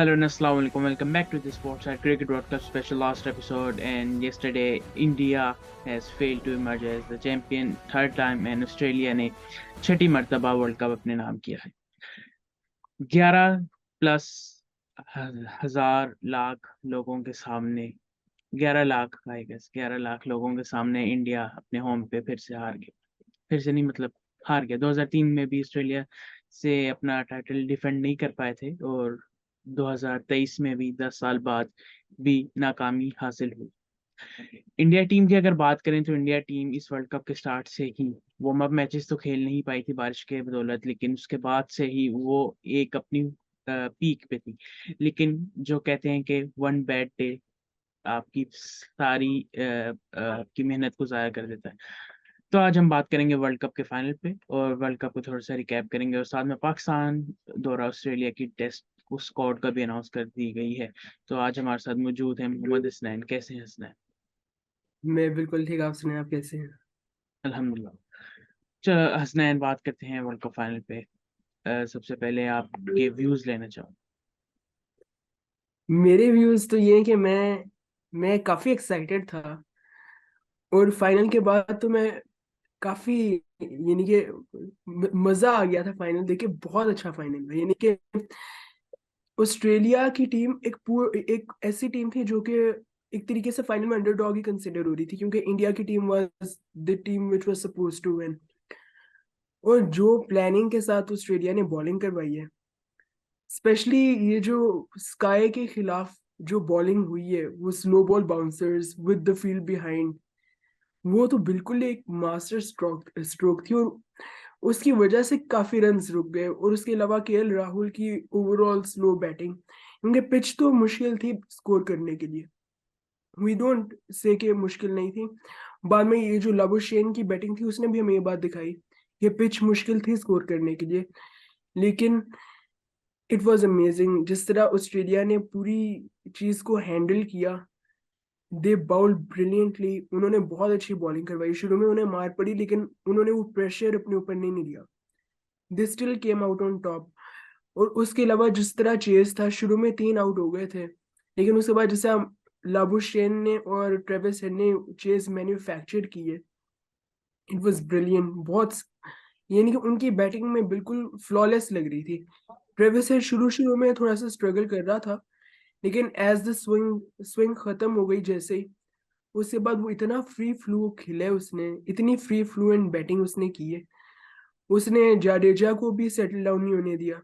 Hello and assalamu alaikum. Welcome back to the Sportside Cricket World Cup special last episode. And yesterday, India has failed to emerge as the champion third time, and Australia ने छठी मर्तबा world cup अपने नाम किया है। 11 plus हजार लाख लोगों के सामने 11 लाख आई गेस 11 लाख लोगों के सामने इंडिया अपने होम पे फिर से हार गया। फिर से नहीं मतलब हार गया। 2003 में भी ऑस्ट्रेलिया से अपना टाइटल डिफेंड नहीं कर पाए थे, और 2023 में भी 10 साल बाद भी नाकामी हासिल हुई। इंडिया टीम की अगर बात करें तो इंडिया टीम इस वर्ल्ड कप के स्टार्ट से ही वार्म अप मैचेस तो खेल नहीं पाई थी बारिश के बदौलत, लेकिन उसके बाद से ही वो एक अपनी पीक पे थी। लेकिन जो कहते हैं कि वन बैड डे आपकी सारी आपकी मेहनत को ज़ाया कर देता है। तो आज हम बात करेंगे वर्ल्ड कप के फाइनल पे, और वर्ल्ड कप को थोड़ा सा रिकैप करेंगे, और साथ में पाकिस्तान दौरा ऑस्ट्रेलिया की टेस्ट को स्क्वाड का भी अनाउंस कर दी गई है। तो आज हमारे साथ मौजूद है मोहम्मद हसनैन। कैसे हैं हसनैन? मैं बिल्कुल ठीक। आप सुनाएं, आप कैसे हैं? अल्हम्दुलिल्लाह। चलो हसनैन, बात करते हैं वर्ल्ड कप फाइनल पे। सबसे पहले आपके व्यूज लेना चाहूँ। मेरे व्यूज तो ये हैं कि मैं काफी एक्साइटेड था। और फाइनल के बाद तो मैं काफी, यानी कि मजा आ गया था फाइनल देख के। बहुत अच्छा फाइनल था, यानी कि ऑस्ट्रेलिया की टीम एक ऐसी टीम थी जो कि एक तरीके से फाइनल में अंडरडॉग ही कंसिडर हो रही थी, क्योंकि इंडिया की team was the team which was suppose to win. और जो प्लानिंग के साथ ऑस्ट्रेलिया ने बॉलिंग करवाई है, स्पेशली ये जो स्काई के खिलाफ जो बॉलिंग हुई है, वो slow ball bouncers with the field behind, वो तो बिल्कुल एक मास्टर स्ट्रोक स्ट्रोक थी। और उसकी वजह से काफी रन्स रुक गए। और उसके अलावा केएल राहुल की ओवरऑल स्लो बैटिंग, क्योंकि पिच तो मुश्किल थी स्कोर करने के लिए। वी डोंट से कि मुश्किल नहीं थी। बाद में ये जो लाबुशेन की बैटिंग थी, उसने भी हमें ये बात दिखाई कि पिच मुश्किल थी स्कोर करने के लिए। लेकिन इट वॉज अमेजिंग जिस तरह ऑस्ट्रेलिया ने पूरी चीज को हैंडल किया। दे बाउल्ड ब्रिलियंटली। उन्होंने बहुत अच्छी बॉलिंग करवाई। शुरू में उन्हें मार पड़ी, लेकिन उन्होंने वो प्रेशर अपने ऊपर नहीं लिया। They still came out on top. और उसके अलावा जिस तरह चेस था, शुरू में 3 आउट हो गए थे, लेकिन उसके बाद जैसे लाबुशेन ने और ट्रेविस हेड ने चेस मैन्युफैक्चर की है, इट वॉज ब्रिलियंट। बहुत, यानी कि उनकी बैटिंग में बिल्कुल फ्लॉलेस लग रही थी। ट्रेविस हेड शुरू शुरू में थोड़ा सा स्ट्रगल कर रहा था, लेकिन एज द स्विंग स्विंग खत्म हो गई जैसे ही, उसके बाद वो इतना फ्री फ्लू खेला है उसने, इतनी फ्री फ्लूएंट बैटिंग उसने की है। उसने जाडेजा को भी सेटल डाउन नहीं होने दिया।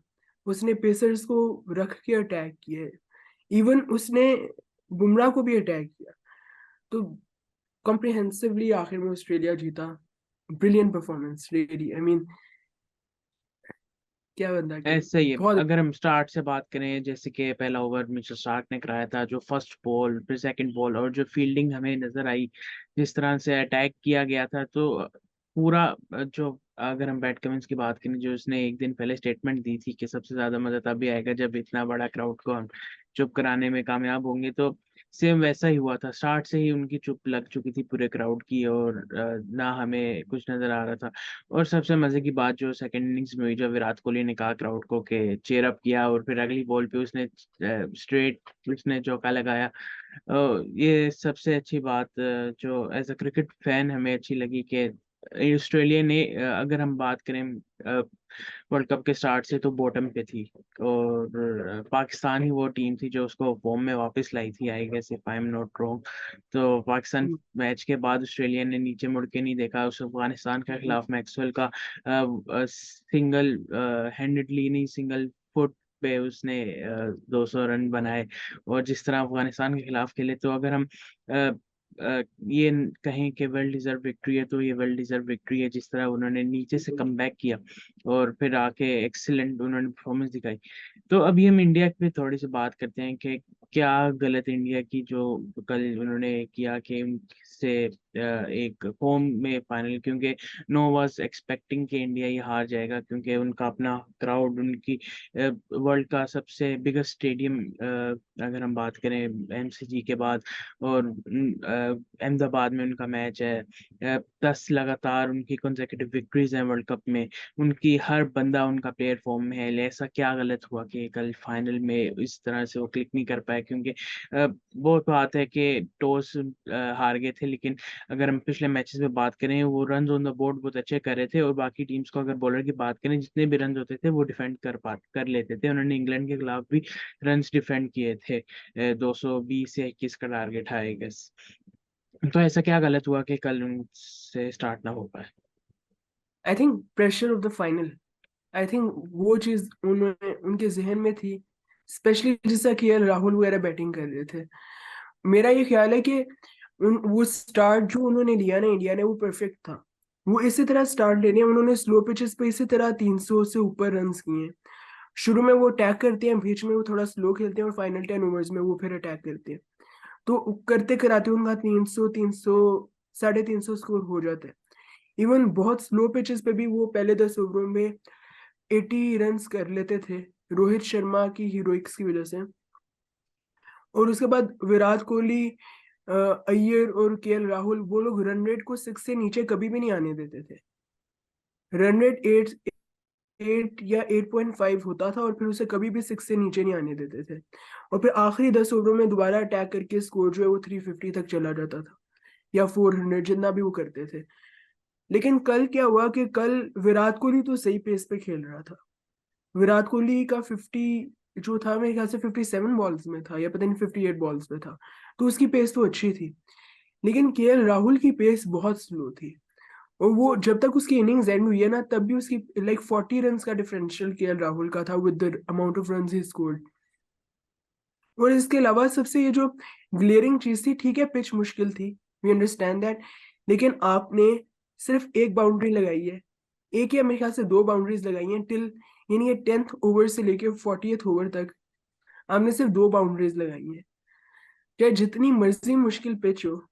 उसने पेसर्स को रख के अटैक किया है। इवन उसने बुमराह को भी अटैक किया। तो कॉम्प्रिहेंसिवली आखिर में ऑस्ट्रेलिया जीता। Brilliant performance really, I mean, क्या बंदा खेल। ऐसा ही है। बहुत। अगर हम स्टार्ट से बात करें, जैसे कि पहला ओवर मिचेल स्टार्क ने कराया था, जो फर्स्ट बॉल फिर सेकंड बॉल और जो फील्डिंग हमें नजर आई, जिस तरह से अटैक किया गया था, तो पूरा जो अगर हम बैट कमिंस की बात करें, जो उसने एक दिन पहले स्टेटमेंट दी थी कि सबसे ज्यादा मजा तभी आएगा जब इतना बड़ा क्राउड को हम चुप कराने में कामयाब होंगे, तो सेम वैसा ही हुआ था। स्टार्ट से ही उनकी चुप लग चुकी थी पूरे क्राउड की, और ना हमें कुछ नजर आ रहा था। और सबसे मजे की बात जो सेकंड इनिंग्स में हुई, जब विराट कोहली ने कहा क्राउड को कि चेयर अप किया, और फिर अगली बॉल पे उसने स्ट्रेट उसने चौका लगाया। ये सबसे अच्छी बात जो एज अ क्रिकेट फैन हमें अच्छी लगी कि ऑस्ट्रेलिया ने अगर हम बात करें वर्ल्ड कप के स्टार्ट से तो बॉटम पे थी, और पाकिस्तान ही वो टीम थी जो उसको फॉर्म में वापस लाई थी, I guess if I am not wrong. तो पाकिस्तान मैच के बाद ऑस्ट्रेलिया ने नीचे मुड़ के नहीं देखा। उस अफगानिस्तान के खिलाफ मैक्सवेल का सिंगल हैंडेडली नहीं, सिंगल फुट पे उसने 200 रन बनाए। और जिस तरह अफगानिस्तान के खिलाफ खेले, तो अगर हम अ, ये कहें कि वेल डिजर्व विक्ट्री है, तो ये वेल डिजर्व विक्ट्री है। जिस तरह उन्होंने नीचे से कम बैक किया और फिर आके एक्सीलेंट उन्होंने परफॉर्मेंस दिखाई। तो अभी हम इंडिया पे थोड़ी सी बात करते हैं कि क्या गलत इंडिया की जो कल उन्होंने किया कि से एक होम में फाइनल, क्योंकि नो वाज एक्सपेक्टिंग कि इंडिया ये हार जाएगा, क्योंकि उनका अपना क्राउड, उनकी वर्ल्ड का सबसे बिगेस्ट स्टेडियम, अगर हम बात करें एमसीजी के बाद, और अहमदाबाद में उनका मैच है। 10 लगातार उनकी कंसेक्यूटिव विक्ट्रीज हैं वर्ल्ड कप में। उनकी हर बंदा उनका प्लेयर फॉर्म में है। ऐसा क्या गलत हुआ कि कल फाइनल में इस तरह से वो क्लिक नहीं कर पाए? क्योंकि बहुत बात है कि टॉस हार गए थे, लेकिन अगर हम पिछले मैचेस में बात करें, वो रन ऑन द बोर्ड बहुत अच्छे कर रहे थे, और बाकी टीम्स को अगर बॉलर की बात करें, जितने भी रन होते थे वो डिफेंड कर लेते थे। उन्होंने इंग्लैंड के खिलाफ भी रन डिफेंड किए थे। 220 या 21 का टारगेट है, आई गेस। तो ऐसा क्या गलत हुआ कि कल उनसे स्टार्ट ना हो पाए? I think pressure of the final, I think वो चीज उन्होंने उनके जहन में थी, स्पेशली जैसा कि यार राहुल वगैरह बैटिंग कर रहे थे। मेरा ये ख्याल है कि वो स्टार्ट जो उन्होंने लिया ना इंडिया ने, वो परफेक्ट था। वो इसी तरह स्टार्ट लेने, उन्होंने स्लो पिचेस पे इसी तरह 300 से ऊपर रन किए हैं। शुरू में वो अटैक करते हैं, बीच में वो थोड़ा स्लो खेलते हैं, और फाइनल 10 ओवर्स में वो फिर अटैक करते हैं। तो करते कराते उनका 300, 300, 350 स्कोर हो जाता है। इवन बहुत स्लो पिचेस पे भी वो पहले 10 ओवरों में 80 रन कर लेते थे, रोहित शर्मा की हीरोइक्स की वजह से। और उसके बाद विराट कोहली, अय्यर और केएल राहुल, वो लोग रन रेट को 6 से नीचे कभी भी नहीं आने देते थे। रन रेट 8 या 8.5 होता था, और फिर उसे कभी भी 6 से नीचे नहीं आने देते थे। और फिर आखिरी 10 ओवरों में दोबारा अटैक करके स्कोर जो है वो 350 तक चला जाता था, या 400, जितना भी वो करते थे। लेकिन कल क्या हुआ कि कल विराट कोहली तो सही पेस पे खेल रहा था। विराट कोहली का 50 जो था, मेरे ख्याल से 57 बॉल्स में था, या पता नहीं 58 बॉल्स में था। तो उसकी पेस तो अच्छी थी। लेकिन केएल राहुल की पेस बहुत स्लो थी। और वो जब तक उसकी इनिंग्स एंड हुई है ना, तब भी उसकी लाइक 40 रन का डिफरेंशियल केएल राहुल का था with the amount of run he scored. और इसके अलावा सबसे ये जो ग्लेयरिंग चीज थी, ठीक है पिच मुश्किल थी, वी अंडरस्टैंड दैट, लेकिन आपने सिर्फ एक बाउंड्री लगाई है, एक या मेरे ख्याल से दो बाउंड्रीज लगाई हैं टिल, यानी ये 10th ओवर से लेके 40th ओवर तक आपने सिर्फ दो बाउंड्रीज लगाई हैं। चाहे जितनी मर्जी मुश्किल पिच हो,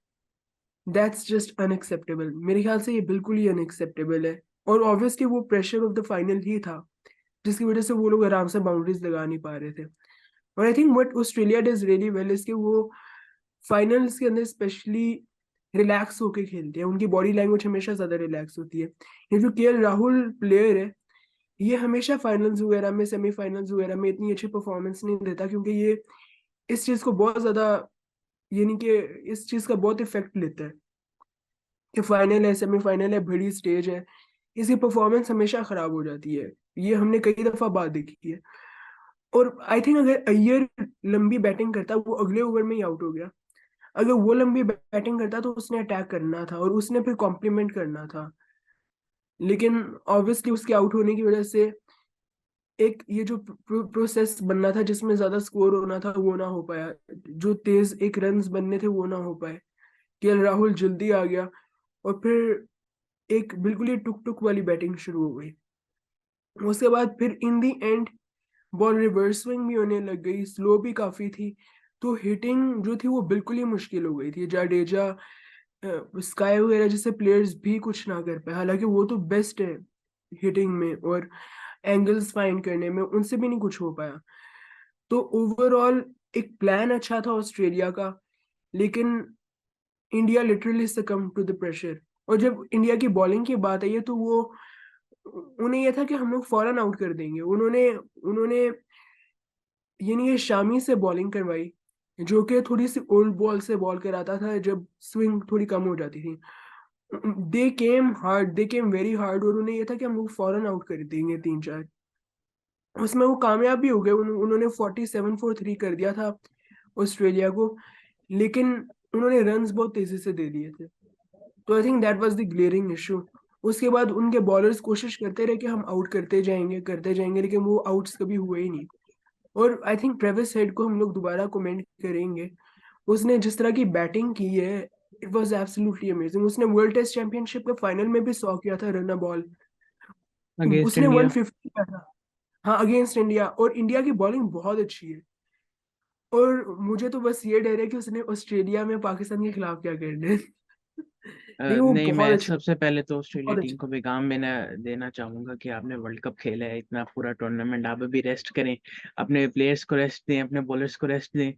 दैट्स जस्ट अनएक्सेप्टेबल। मेरे ख्याल से ये बिल्कुल ही अनएक्सेप्टेबल है। और ऑब्वियसली वो प्रेशर ऑफ द फाइनल ही था, जिसकी वजह से वो लोग आराम से बाउंड्रीज लगा नहीं पा रहे थे। और I think what Australia does really well is कि वो फाइनल्स के अंदर स्पेशली रिलैक्स होके खेलते हैं, उनकी बॉडी लैंग्वेज हमेशा ज्यादा रिलैक्स होती है। ये जो केएल राहुल प्लेयर है, ये हमेशा फाइनल्स वगैरह में, सेमीफाइनल्स वगैरह में इतनी अच्छी परफॉर्मेंस नहीं देता, क्योंकि ये इस चीज को बहुत ज्यादा, यानी कि इस चीज का बहुत इफेक्ट लेता है कि फाइनल है, सेमीफाइनल है, बड़ी स्टेज है, इसकी परफॉर्मेंस हमेशा खराब हो जाती है। ये हमने कई दफा बात देखी है। और आई थिंक अगर अय्यर लंबी बैटिंग करता, वो अगले ओवर में ही आउट हो गया। अगर वो लंबी बैटिंग करता तो उसने अटैक करना था, और उसने फिर कॉम्प्लीमेंट करना था। लेकिन ऑब्वियसली उसके आउट होने की वजह से एक ये जो प्रोसेस बनना था, जिसमें ज्यादा स्कोर होना था, वो ना हो पाया। जो तेज एक रन्स बनने थे, वो ना हो पाए। केएल राहुल जल्दी आ गया, और फिर एक बिल्कुल ही टुक टुक वाली बैटिंग शुरू हो गई। उसके बाद फिर इन दी एंड बॉल रिवर्स स्विंग भी होने लग गई, स्लो भी काफी थी। तो हिटिंग जो थी वो बिल्कुल ही मुश्किल हो गई थी। जाडेजा, स्काई वगैरह जैसे प्लेयर्स भी कुछ ना कर पाए, हालांकि वो तो बेस्ट है हिटिंग में और एंगल्स फाइंड करने में, उनसे भी नहीं कुछ हो पाया। तो ओवरऑल एक प्लान अच्छा था ऑस्ट्रेलिया का, लेकिन India literally succumb to the pressure. और जब इंडिया की बॉलिंग की बात आई है, तो वो उन्हें यह था कि हम लोग फौरन आउट कर देंगे। उन्होंने उन्होंने यानी ये शामी से बॉलिंग करवाई, जो कि थोड़ी सी ओल्ड बॉल से बॉल कराता था, जब स्विंग थोड़ी कम हो जाती थी। दे केम हार्ड, दे केम वेरी हार्ड, और उन्हें यह था कि हम लोग फौरन आउट कर देंगे 3-4। उसमें वो कामयाब भी हो गए। उन्होंने 47 for 3 कर दिया था ऑस्ट्रेलिया को, लेकिन उन्होंने रन्स बहुत तेजी से दे दिए थे। तो I think that was the glaring issue. उसके बाद उनके बॉलर्स कोशिश करते रहे कि हम आउट करते जाएंगे, लेकिन वो आउट्स कभी हुए ही नहीं। और आई थिंक ट्रेविस हेड को हम लोग दोबारा कमेंट करेंगे। उसने जिस तरह की बैटिंग की है, इट वाज एब्सोल्युटली अमेजिंग। उसने वर्ल्ड टेस्ट चैंपियनशिप के फाइनल में भी 100 किया था रन बॉल। अगेंस्ट उसने इंडिया। 150 किया था, हाँ, अगेंस्ट इंडिया। और इंडिया की बॉलिंग बहुत अच्छी है। और मुझे तो बस ये डर है कि उसने ऑस्ट्रेलिया में पाकिस्तान के खिलाफ क्या करना है। लेकिन वो नहीं, बहुत मैं अच्छा, सबसे पहले तो ऑस्ट्रेलिया बहुत टीम अच्छा। को पैगाम में देना चाहूंगा कि आपने वर्ल्ड कप खेला है, इतना पूरा टूर्नामेंट, आप अभी रेस्ट करें, अपने प्लेयर्स को रेस्ट दें, अपने बॉलर्स को रेस्ट दें,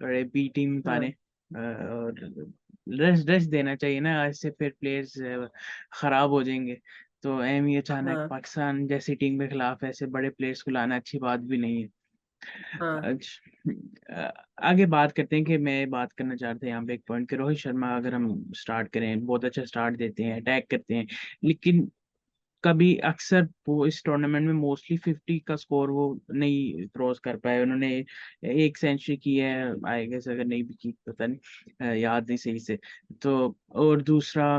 और बी टीम हाँ पाने और रेस्ट रेस्ट देना चाहिए ना, ऐसे फिर प्लेयर्स खराब हो जाएंगे। तो एम ये अचानक हाँ पाकिस्तान जैसी टीम के खिलाफ ऐसे बड़े प्लेयर्स को लाना अच्छी बात भी नहीं है। हाँ आगे बात करते हैं कि मैं बात करना चाहते हैं यहाँ पे एक पॉइंट कि रोहित शर्मा अगर हम स्टार्ट करें, बहुत अच्छा स्टार्ट देते हैं, अटैक करते हैं, लेकिन कभी अक्सर वो इस टूर्नामेंट में मोस्टली 50 का स्कोर वो नहीं क्रॉस कर पाए। उन्होंने एक सेंचुरी की है आई गेस, अगर नहीं भी की पता नहीं, याद नहीं सही से। तो और दूसरा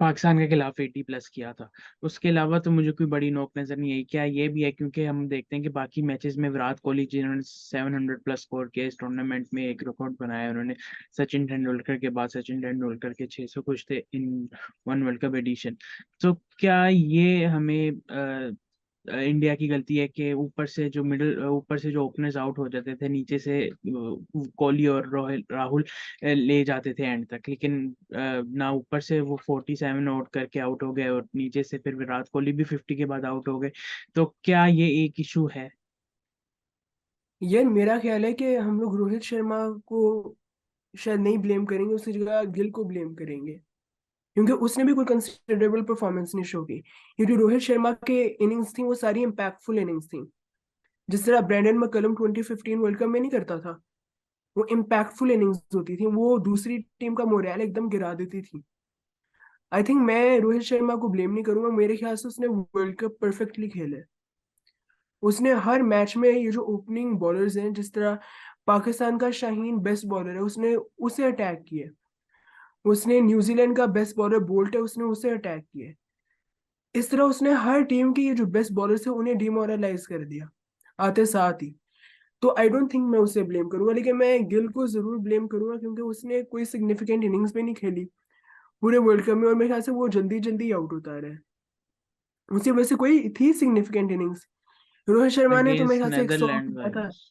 पाकिस्तान के खिलाफ 80 प्लस किया था। उसके अलावा तो मुझे कोई बड़ी नोक नजर नहीं आई। क्या ये भी है क्योंकि हम देखते हैं कि बाकी मैचेस में विराट कोहली जिन्होंने 700 प्लस स्कोर किया इस टूर्नामेंट में, एक रिकॉर्ड बनाया उन्होंने, सचिन तेंदुलकर के बाद, सचिन तेंदुलकर के 600 कुछ थे in one world cup edition. तो क्या ये हमें इंडिया की गलती है कि ऊपर से जो ओपनर्स आउट हो जाते थे, नीचे से कोहली और राहुल ले जाते थे एंड तक, लेकिन ना ऊपर से वो 47 आउट करके आउट हो गए और नीचे से फिर विराट कोहली भी 50 के बाद आउट हो गए। तो क्या ये एक इशू है? यार, मेरा ख्याल है कि हम लोग रोहित शर्मा को शायद नहीं ब्लेम करेंगे, उसकी जगह गिल को ब्लेम करेंगे, क्योंकि उसने भी कोई कंसिडरेबल परफॉर्मेंस नहीं शो की। ये जो रोहित शर्मा के इनिंग्स थी वो सारी इम्पैक्टफुल इनिंग्स थी। जिस तरह ब्रेंडन मैकलम 2015 वर्ल्ड कप में नहीं करता था, वो इम्पैक्टफुल इनिंग्स होती थी, वो दूसरी टीम का मोरल एकदम गिरा देती थी। आई थिंक मैं रोहित शर्मा को ब्लेम नहीं करूंगा, मेरे ख्याल से उसने वर्ल्ड कप परफेक्टली खेला है। उसने हर मैच में ये जो ओपनिंग बॉलर्स हैं, जिस तरह पाकिस्तान का शाहीन बेस्ट बॉलर है, उसने उसे अटैक किया। उसने न्यूजीलैंड का बेस्ट बॉलर बोल्ट है, उसने उसे अटैक किया। इस तरह उसने हर टीम के ये जो बेस्ट बॉलर्स थे उन्हें डिमोरलाइज कर दिया आते साथ ही। तो आई डोंट थिंक मैं उसे ब्लेम करूंगा, लेकिन मैं गिल को जरूर ब्लेम करूंगा, क्योंकि उसने कोई सिग्निफिकेंट इनिंग्स भी नहीं खेली पूरे वर्ल्ड कप में, और मेरे ख्याल से वो जल्दी जल्दी आउट होता रहा है। उसे वैसे कोई थी सिग्निफिकेंट इनिंग्स? रोहित शर्मा ने तो मेरे अगेंस्ट ख्याल से 100 नेदरलैंड किया आई था। गेस।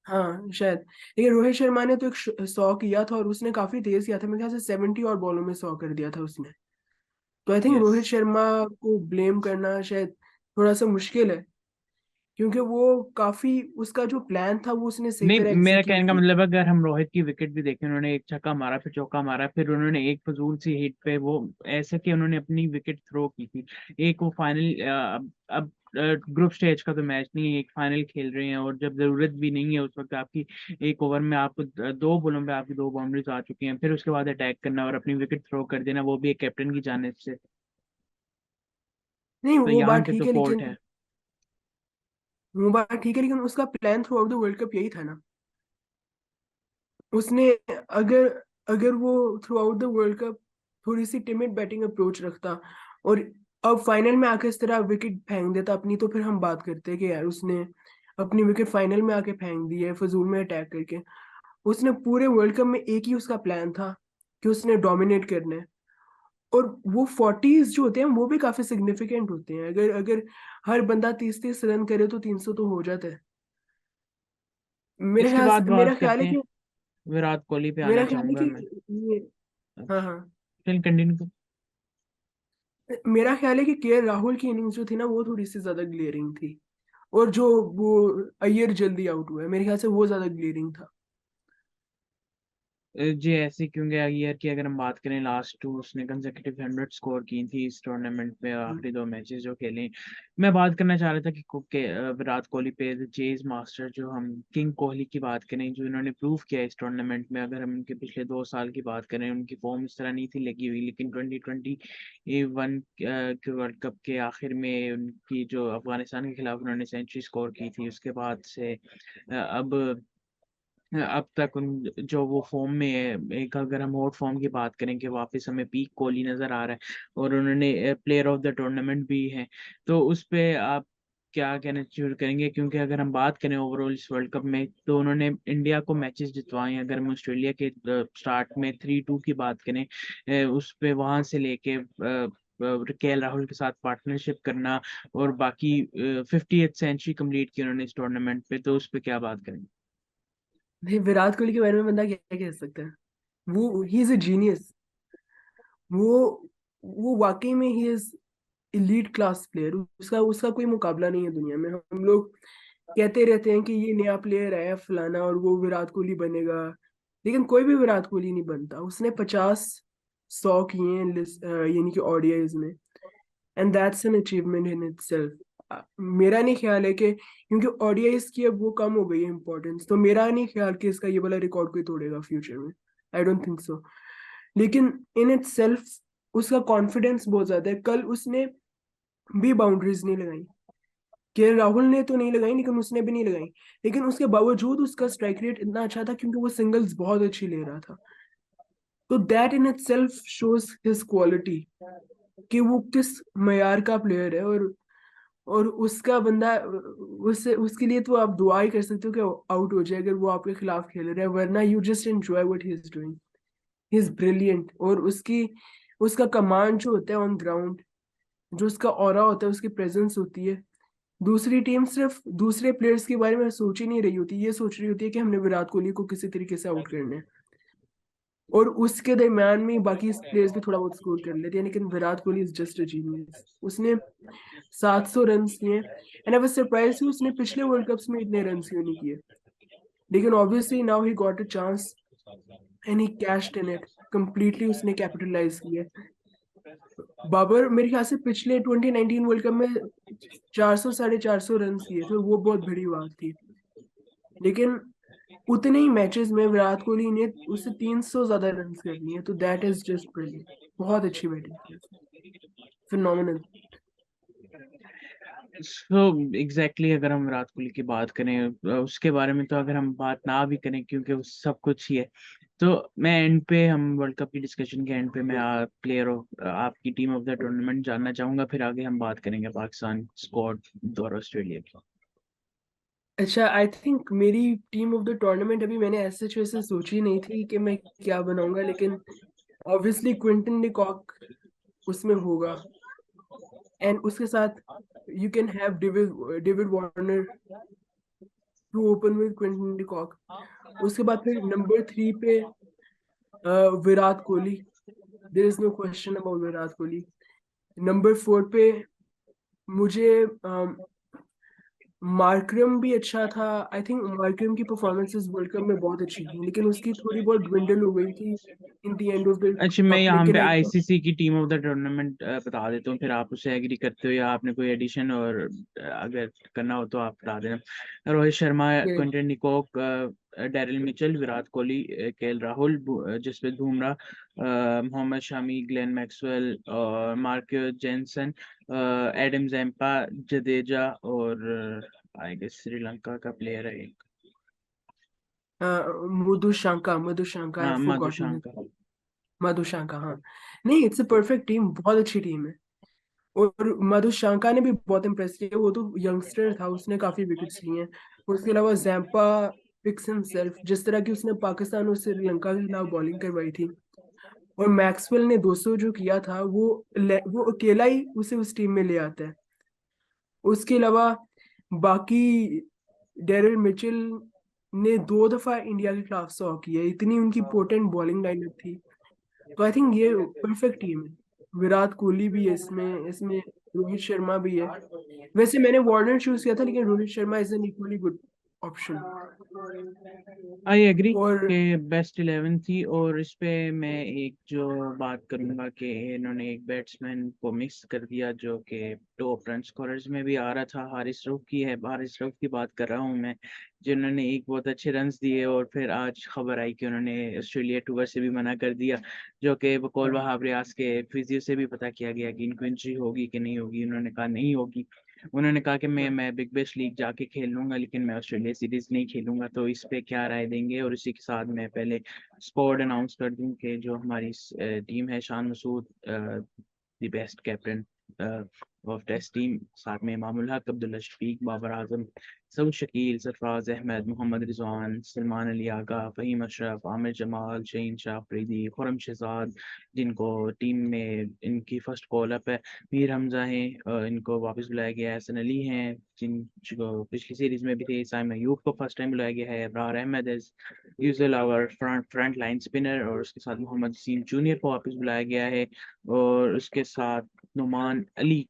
हाँ शायद। लेकिन रोहित शर्मा ने तो 100 किया था, और उसने काफी तेज किया था, मेरे ख्याल से 70 और बॉलों में 100 कर दिया था उसने। तो I think yes. Rohit Sharma को ब्लेम करना शायद थोड़ा सा मुश्किल है, क्योंकि वो काफी, उसका जो प्लान था वो उसने सही नहीं, तरह मेरा एग्जीक्यूट कहने का किया। मतलब अगर हम रोहित की विकेट भी देखें, उन्होंने एक छक्का मारा, फिर चौका मारा, फिर उन्होंने एक फजूल सी हिट पे वो ऐसे कि उन्होंने अपनी विकेट थ्रो की थी। एक वो फाइनल, अब ग्रुप स्टेज का तो मैच नहीं है, एक फाइनल खेल रहे हैं और जब जरूरत भी नहीं है उस वक्त आपकी एक ओवर में आपको दो बॉलों पे आपकी दो बाउंड्रीज आ चुकी हैं, फिर उसके बाद अटैक करना और अपनी विकेट थ्रो कर देना, वो भी एक कैप्टन की जानिब से। नहीं, तो वो यहाँ बात पे ठीक तो है, फॉल्ट लेकिन है। उसका plan through out the world cup यही था ना। उसने, अगर अगर वो through out the world cup थोड़ी सी टिमिड बैटिंग अप्रोच रखता, और अब फाइनल में आके इस तरह विकेट फेंक देता अपनी, तो फिर हम बात करते कि यार उसने अपनी विकेट फाइनल में आके फेंक दी है फजूल में अटैक करके। उसने पूरे वर्ल्ड कप में एक ही उसका प्लान था कि उसने डोमिनेट करना है। और वो 40s जो होते हैं वो भी काफी सिग्निफिकेंट होते हैं, अगर अगर हर बंदा 30-30 रन करे तो 300 तो हो जाता है। इसके बाद मेरा बात ख्याल करते है हैं, कि विराट कोहली पे आना मेरा ख्याल है चाहूंगा कि मैं। ये, हाँ अच्छा, हाँ, चल कंटिन्यू। मेरा ख्याल है कि के राहुल की इनिंग्स जो थी ना वो थोड़ी सी ज्यादा ग्लेयरिंग थी। और जो वो अय्यर जल्दी आउट हुआ है, मेरे ख्याल से वो ज्यादा ग्लेयरिंग था। जी ऐसे क्योंकि ईयर की अगर हम बात करें, लास्ट टू उसने कंसेक्यूटिव 100 स्कोर की थी इस टूर्नामेंट में, हम्म। आखिरी दो मैचेस जो खेले। मैं बात करना चाह रहा था कि विराट कोहली पे चेज मास्टर, जो हम किंग कोहली की बात करें, जो इन्होंने प्रूव किया इस टूर्नामेंट में, अगर हम उनके पिछले 2 साल की बात करें, उनकी फॉर्म इस तरह नहीं थी लगी हुई, लेकिन 2021 के वर्ल्ड कप के आखिर में उनकी जो अफगानिस्तान के खिलाफ उन्होंने सेंचुरी स्कोर की थी, उसके बाद से अब तक उन जो वो फॉर्म में है, एक अगर हम हॉट फॉर्म की बात करें कि वापस हमें पीक कोहली नजर आ रहा है और उन्होंने प्लेयर ऑफ द टूर्नामेंट भी है, तो उस पे आप क्या कहना शुरू करेंगे? क्योंकि अगर हम बात करें ओवरऑल इस वर्ल्ड कप में, तो उन्होंने इंडिया को मैचेस जितवाए हैं। अगर हम ऑस्ट्रेलिया के स्टार्ट में 3-2 की बात करें, उस पे वहां से लेके केएल राहुल के साथ पार्टनरशिप करना और बाकी 50th सेंचुरी कंप्लीट की उन्होंने इस टूर्नामेंट पे, तो उस पे क्या बात करेंगे? नहीं, विराट कोहली के बारे में बंदा क्या कह सकता है। वो ही इज अ जीनियस। वो वो वाकई में he is elite class player. उसका उसका कोई मुकाबला नहीं है दुनिया में। हम लोग कहते रहते हैं कि ये नया प्लेयर है फलाना और वो विराट कोहली बनेगा, लेकिन कोई भी विराट कोहली नहीं बनता। उसने 50 100 किए हैं यानी कि ओडीआईज में, and that's an achievement in itself. मेरा नहीं ख्याल है कि क्योंकि ओडीआईज की अब वो कम हो गई है इंपॉर्टेंस, तो मेरा नहीं ख्याल कि इसका ये वाला रिकॉर्ड कोई तोड़ेगा फ्यूचर में। I don't think so. लेकिन इन इटसेल्फ उसका कॉन्फिडेंस बहुत ज्यादा है। कल उसने भी बाउंड्रीज नहीं लगाई। के राहुल ने तो नहीं लगाई, लेकिन उसने भी नहीं लगाई। लेकिन उसके बावजूद उसका स्ट्राइक रेट इतना अच्छा था क्योंकि वो सिंगल्स बहुत अच्छी ले रहा था। तो that in itself shows his quality, कि वो किस मयार का प्लेयर है। और उसका बंदा, उससे उसके लिए तो आप दुआ ही कर सकते हो कि आउट हो जाए अगर वो आपके खिलाफ खेल रहा है, वरना you just enjoy what he is doing. He is brilliant. और उसकी उसका कमांड जो होता है ऑन ग्राउंड, जो उसका ऑरा होता है, उसकी प्रेजेंस होती है, दूसरी टीम सिर्फ दूसरे प्लेयर्स के बारे में सोच ही नहीं रही होती, ये सोच रही होती है कि हमने विराट कोहली को किसी तरीके से आउट करना है। और उसके दरम्यान में बाकी प्लेयर्स भी थोड़ा बहुत स्कोर कर लेते हैं, लेकिन Virat Kohli is just a genius. उसने 700 रन किए, एंड आई वाज सरप्राइज कि उसने पिछले वर्ल्ड कप्स में इतने रन क्यों नहीं किए। लेकिन obviously now he got a chance and he cached in it completely. उसने कैपिटलाइज किया। बाबर मेरे ख्याल से पिछले 2019 वर्ल्ड कप में 400 450 रन किए थे, वो बहुत बड़ी बात थी। लेकिन उतने ही मैचेस में विराट कोहली ने उससे 300 ज्यादा रन कर लिए, तो दैट इज जस्ट ब्रिलियंट। बहुत अच्छी बैटिंग की, फिनोमिनल। सो एग्जैक्टली अगर हम विराट कोहली की बात करें, उसके बारे में तो अगर हम बात ना भी करें क्योंकि वो सब कुछ ही है, तो मैं एंड पे, हम वर्ल्ड कप की डिस्कशन के एंड पे मैं प्लेयर ऑफ आपकी टीम ऑफ द टूर्नामेंट जानना चाहूंगा, फिर आगे हम बात करेंगे पाकिस्तान स्क्वाड और ऑस्ट्रेलिया की। अच्छा, आई थिंक मेरी टीम ऑफ द टूर्नामेंट अभी मैंने ऐसे वैसे सोची नहीं थी कि मैं क्या बनाऊंगा, लेकिन ऑब्वियसली क्विंटन डिकॉक उसमें होगा। एंड उसके साथ you can have David David Warner to open with Quinton de Kock. उसके बाद फिर नंबर 3 पे Virat Kohli. There is no question about Virat Kohli. Number 4 पे मुझे मार्करम भी अच्छा था। आई थिंक मार्करम की परफॉर्मेंसेस वर्ल्ड कप में बहुत अच्छी थी, लेकिन उसकी थोड़ी बहुत ड्विंडल हो गई थी in the end of the अच्छा, मैं कप। यहाँ पे लेकिन आई थिंक आईसीसी की टीम ऑफ द टूर्नामेंट बता देता हूँ, फिर आप उसे एग्री करते हो या आपने कोई एडिशन और अगर करना हो तो आप बता देना। Rohit Sharma, Quinton de Kock, Daryl Mitchell, Virat Kohli, KL Rahul, Jasprit Bumrah, Mohammed Shami, Glenn Maxwell और Marco Jansen, Adam Zampa, Jadeja और आई गेस श्रीलंका का प्लेयर है एक, मधुशंका आई हाँ, फॉरगॉटन। मधुशांका। मधुशंका, हाँ। नहीं, इट्स अ परफेक्ट टीम, बहुत अच्छी टीम है। और मधुशंका ने भी बहुत इम्प्रेस किया। वो तो यंगस्टर था, उसने काफी विकेट्स लिए हैं। उसके अलावा जैम्पा पिक्स हिमसेल्फ, जिस तरह की उसने पाकिस्तान और श्रीलंका के खिलाफ बॉलिंग करवाई थी। और मैक्सवेल ने 200 जो किया था, वो अकेला ही उसे उस टीम में ले आता है। उसके अलावा बाकी डेरिल मिचेल ने 2 दफा इंडिया के खिलाफ 100 किया, इतनी उनकी पोटेंट बॉलिंग लाइनअप थी। तो आई थिंक ये परफेक्ट टीम है। विराट कोहली भी है इसमें इसमें रोहित शर्मा भी है। वैसे मैंने वार्नर चूज किया था, लेकिन Rohit Sharma is an equally good option. I agree और कि बेस्ट 11 थी। और इस पे मैं एक जो बात करूंगा कि इन्होंने एक बैट्समैन को मिक्स कर दिया जो कि टॉप रन स्कोरर्स में भी आ रहा था। हारिस रऊफ की है, हारिस रऊफ की बात कर रहा हूँ मैं, जिन्होंने एक बहुत अच्छे रन्स दिए और फिर आज खबर आई कि उन्होंने ऑस्ट्रेलिया टूर से भी मना कर दिया, जो कि बकौल वहाब रियाज के फिजियो से भी पता किया गया कि इनको इंजरी होगी कि नहीं होगी। उन्होंने कहा नहीं होगी। उन्होंने कहा कि मैं बिग बैश लीग जाके खेल लूंगा लेकिन मैं ऑस्ट्रेलिया सीरीज नहीं खेलूंगा। तो इस पे क्या राय देंगे? और इसी के साथ मैं पहले स्क्वाड अनाउंस कर दूं कि जो हमारी टीम है, Shan Masood the best captain, of test team, साथ में इमामुल हक, अब्दुल्ला शफीक, बाबर आजम, सऊद शकील, सरफराज अहमद, मोहम्मद रिजवान, सलमान अली आगा, फ़हीम अशरफ, आमिर जमाल, शहीन शाह अफरीदी, खुरम शहजाद, जिनको टीम में इनकी फर्स्ट कॉल अप है, मीर हमजा हैं, इनको वापस बुलाया गया है, हसन अली हैं जिनको पिछली सीरीज में भी थे, साइम अयूब को फर्स्ट टाइम बुलाया गया है, अबरार अहमद है usual our front line spinner, और उसके साथ मोहम्मद वसीम जूनियर को वापस बुलाया गया है, और उसके साथ नुमान अली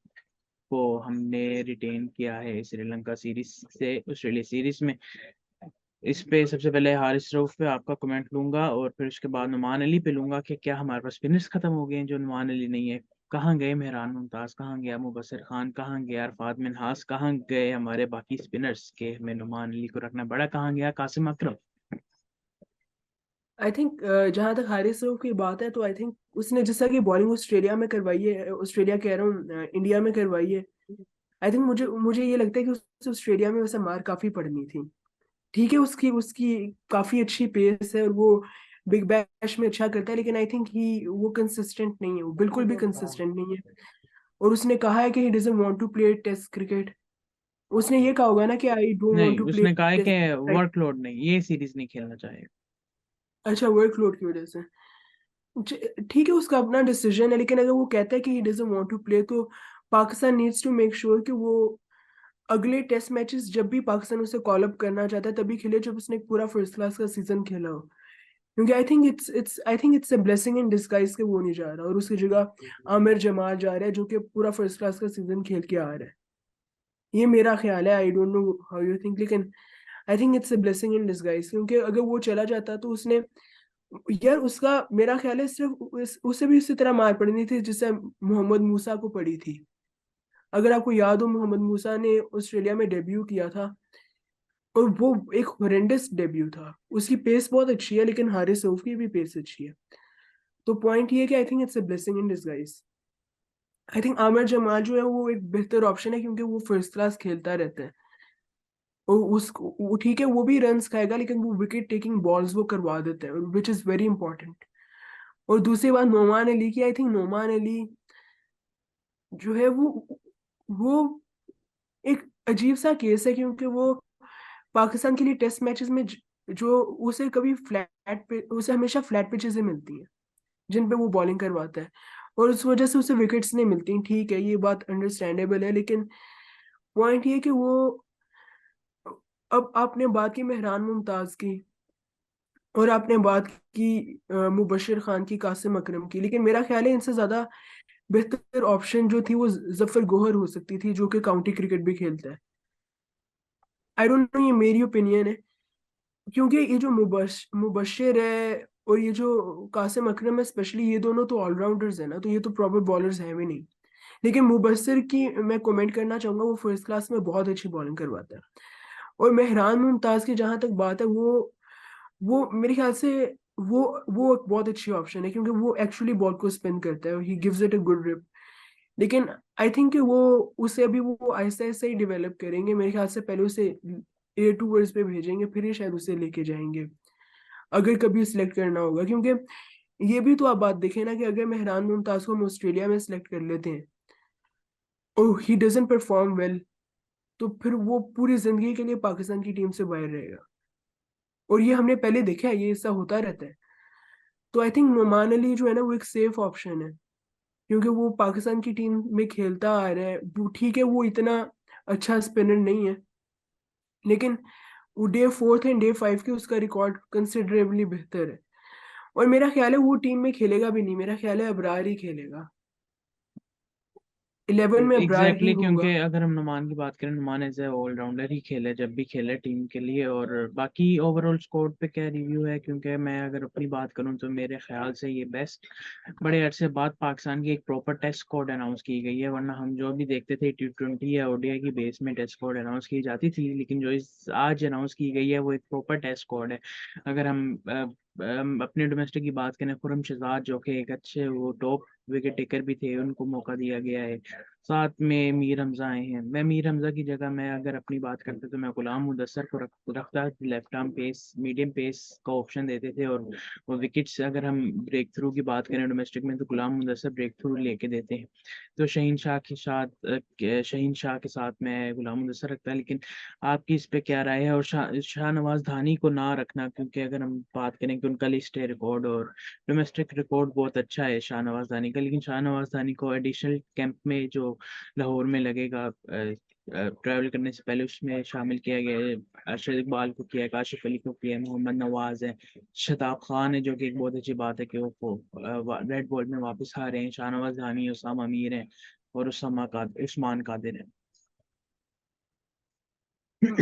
को हमने रिटेन किया है श्रीलंका सीरीज से ऑस्ट्रेलिया सीरीज में। इस पे सबसे पहले हारिस रऊफ पे आपका कमेंट लूंगा, और फिर उसके बाद नुमान अली पे लूंगा कि क्या हमारे पास स्पिनर्स खत्म हो गए हैं जो नुमान अली नहीं है। कहाँ गए मेहरान मुमताज, कहाँ गया मुबशर खान, कहाँ गया अरफात मिन्हास, कहाँ गए हमारे बाकी स्पिनर्स के हमें नुमान अली को रखना बड़ा, कहाँ गया कासिम अकरम। आई थिंक जहां तक हारिस रऊफ की बात है, तो आई थिंक उसने जैसा कि बॉलिंग ऑस्ट्रेलिया में करवाई है, ऑस्ट्रेलिया कह रहा हूँ, इंडिया में करवाई है। आई थिंक मुझे मुझे ये लगता है कि उसे ऑस्ट्रेलिया में वैसे मार काफी पड़नी थी। ठीक है, उसकी उसकी काफी अच्छी पेस है और वो बिग बैश में अच्छा करता है, लेकिन आई थिंक ही वो कंसिस्टेंट नहीं है, वो बिल्कुल भी कंसिस्टेंट नहीं है। और उसने कहा है कि he doesn't want to play test cricket. उसने ये कहा होगा ना कि आई डोंट वांट नहीं, टू प्ले उसने कहा है कि टेस्ट। वर्कलोड नहीं, ये सीरीज नहीं खेलना चाहेगा। अच्छा, वर्कलोड की वजह से। ठीक है, उसका अपना डिसीजन है, लेकिन अगर वो कहता है कि he doesn't want to play, तो Pakistan needs to make sure कि वो अगले टेस्ट मैचेस जब भी पाकिस्तान उसे कॉल अप करना चाहता है तभी खेले, जब उसने एक पूरा फर्स्ट क्लास का सीजन खेला हो। क्योंकि आई think it's a blessing in disguise के वो नहीं जा रहा और उसकी जगह आमिर जमाल जा रहा है, जो कि पूरा फर्स्ट क्लास का सीजन खेल के आ रहा है। ये मेरा ख्याल है, I don't know how you think, लेकिन I think it's a blessing in disguise, क्योंकि अगर वो चला जाता तो उसने, यार उसका मेरा ख्याल है सिर्फ उसे भी उसी तरह मार पड़नी थी जिससे मोहम्मद मूसा को पड़ी थी। अगर आपको याद हो, मोहम्मद मूसा ने ऑस्ट्रेलिया में डेब्यू किया था और वो एक हॉरेंडस डेब्यू था। उसकी पेस बहुत अच्छी है, लेकिन हारिस रऊफ की भी पेस अच्छी है। तो पॉइंट ये है कि आई think it's a blessing in disguise. I think Aamir Jamal जो है वो एक बेहतर ऑप्शन है, क्योंकि वो फर्स्ट क्लास खेलता रहता है। और उसको ठीक है, वो भी रन्स खाएगा, लेकिन वो विकेट टेकिंग बॉल्स वो करवा देता है, विच इज वेरी इंपॉर्टेंट। और दूसरी बात नोमान अली की, आई थिंक नोमान अली जो है वो एक अजीब सा केस है, क्योंकि वो पाकिस्तान के लिए टेस्ट मैचेस में जो उसे कभी फ्लैट पे, उसे हमेशा फ्लैट पिचेस ही मिलती हैं जिन पे वो बॉलिंग करवाता है, और उस वजह से उसे विकेट्स नहीं मिलती। ठीक है, ये बात अंडरस्टैंडेबल है, लेकिन पॉइंट ये है कि वो, अब आपने बात की मेहरान मुमताज की और आपने बात की मुबशिर खान की, कासिम अकरम की, लेकिन मेरा ख्याल है इनसे ज्यादा बेहतर ऑप्शन जो थी वो जफर गोहर हो सकती थी, जो कि काउंटी क्रिकेट भी खेलता है। आई डोंट नो, ये मेरी ओपिनियन है। क्योंकि ये जो मुबशिर है और ये जो कासिम अकरम है स्पेशली, ये दोनों तो ऑलराउंडर्स है ना, तो ये तो प्रॉपर बॉलर्स हैं भी नहीं। लेकिन मुबशिर की मैं कमेंट करना चाहूंगा, वो फर्स्ट क्लास में बहुत अच्छी बॉलिंग करवाता है। और मेहरान मुमताज की जहां तक बात है, वो मेरे ख्याल से वो एक बहुत अच्छी ऑप्शन है, क्योंकि वो एक्चुअली बॉल को स्पिन करता है और he gives it a good grip. लेकिन आई थिंक कि वो उसे अभी वो आहिस्ता आहिस्ता ही डेवलप करेंगे, मेरे ख्याल से पहले उसे A2 पे भेजेंगे, फिर ही शायद उसे लेके जाएंगे अगर कभी सिलेक्ट करना होगा। क्योंकि ये भी तो आप बात देखें ना, कि अगर मेहरान मुमताज को हम ऑस्ट्रेलिया में सिलेक्ट कर लेते हैं और ही डजंट परफॉर्म वेल, तो फिर वो पूरी जिंदगी के लिए पाकिस्तान की टीम से बाहर रहेगा। और ये हमने पहले देखा है, ये ऐसा होता रहता है। तो आई थिंक नोमान अली जो है ना, वो एक सेफ ऑप्शन है, क्योंकि वो पाकिस्तान की टीम में खेलता आ रहा है। वो ठीक है, वो इतना अच्छा स्पिनर नहीं है, लेकिन वो डे 4 एंड डे 5 के उसका रिकॉर्ड कंसिडरेबली बेहतर है। और मेरा ख्याल है वो टीम में खेलेगा भी नहीं, मेरा ख्याल है अबरार ही खेलेगा, 11 में अबरार ही एग्जैक्टली होगा। क्योंकि अगर हम नुमान की बात करें, नुमान एज ए ऑलराउंडर ही खेले जब भी खेले टीम के लिए। और बाकी ओवरऑल स्कोर पे क्या रिव्यू है, क्योंकि मैं अगर अपनी बात करूं तो मेरे ख्याल से ये बेस्ट बड़े अरसे बाद पाकिस्तान की एक प्रॉपर टेस्ट स्क्वाड अनाउंस की गई है। वरना हम जो भी देखते थे T20 या ODI की बेस में टेस्ट स्क्वाड अनाउंस की जाती थी, लेकिन जो इस आज अनाउंस की गई है वो एक प्रॉपर टेस्ट स्क्वाड है। अगर हम अपने डोमेस्टिक की बात करें, खुरम शहजाद जो कि एक अच्छे वो टॉप विकेट टेकर भी थे, उनको मौका दिया गया है। साथ में मीर हमजा आए हैं। मैं मीर हमजा की जगह मैं अगर अपनी बात करता तो मैं गुलाम मुदस्सर को रखता। Left arm pace medium pace का ऑप्शन देते थे, और वो विकेट्स अगर हम ब्रेक थ्रू की बात करें डोमेस्टिक में तो गुलाम मुदस्सर ब्रेक थ्रू लेके देते हैं। तो शहीन शाह के साथ मैं गुलाम मुदस्सर रखता। लेकिन आपकी इस पे क्या राय है? और शाहनवाज धानी को ना रखना, क्योंकि अगर हम बात करें कि उनका लिस्ट है रिकॉर्ड और डोमेस्टिक रिकॉर्ड बहुत अच्छा है शाहनवाज धानी का, लेकिन शाहनवाज धानी को एडिशनल कैंप में जो लाहौर में लगेगा ट्रैवल करने से पहले, उसमें शामिल किया गया है। अरशद इकबाल को किया है, काशिफ अली को किया है, मोहम्मद नवाज है, शताब खान है, जो कि एक बहुत अच्छी बात है कि वो रेड बॉल में वापस आ रहे हैं। शाहनवाज धानी, उसामा अमीर है और उस्मान कादिर है।